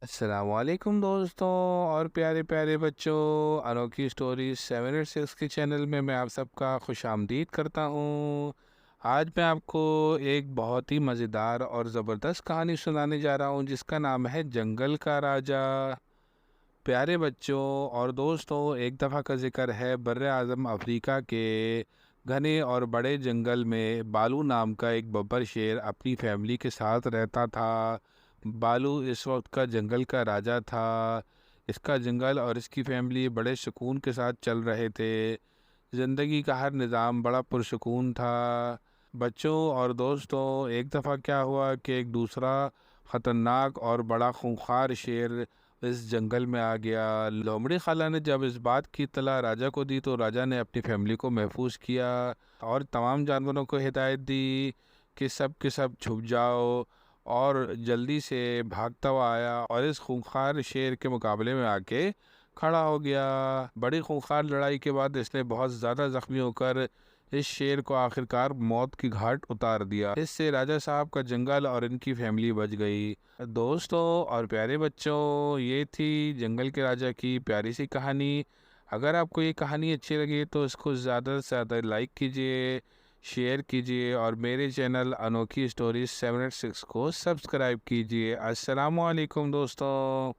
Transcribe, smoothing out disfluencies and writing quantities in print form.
अस्सलामुअलैकुम दोस्तों और प्यारे प्यारे बच्चों। अनोखी स्टोरीज 7 और 6 के चैनल में मैं आप सबका खुशामदीद करता हूँ। आज मैं आपको एक बहुत ही मज़ेदार और ज़बरदस्त कहानी सुनाने जा रहा हूँ जिसका नाम है जंगल का राजा। प्यारे बच्चों और दोस्तों, एक दफ़ा का जिक्र है बर्रे आज़म अफ्रीका के घने और बड़े जंगल में बालू नाम का एक बब्बर शेर अपनी फैमिली के साथ रहता था। बालू इस वक्त का जंगल का राजा था। इसका जंगल और इसकी फैमिली बड़े सुकून के साथ चल रहे थे। ज़िंदगी का हर निज़ाम बड़ा पुरसुकून था। बच्चों और दोस्तों, एक दफ़ा क्या हुआ कि एक दूसरा ख़तरनाक और बड़ा खूंखार शेर इस जंगल में आ गया। लोमड़ी खाला ने जब इस बात की इत्तला राजा को दी तो राजा ने अपनी फैमिली को महफूज किया और तमाम जानवरों को हिदायत दी कि सब के सब छुप जाओ। और जल्दी से भागता हुआ आया और इस खूंखार शेर के मुकाबले में आके खड़ा हो गया। बड़ी खूंखार लड़ाई के बाद इसने बहुत ज़्यादा ज़ख्मी होकर इस शेर को आखिरकार मौत की घाट उतार दिया। इससे राजा साहब का जंगल और इनकी फैमिली बच गई। दोस्तों और प्यारे बच्चों, ये थी जंगल के राजा की प्यारी सी कहानी। अगर आपको ये कहानी अच्छी लगी तो इसको ज़्यादा से ज़्यादा लाइक कीजिए, शेयर कीजिए और मेरे चैनल अनोखी स्टोरीज 7 और 6 को सब्सक्राइब कीजिए। अस्सलामुअलैकुम दोस्तों।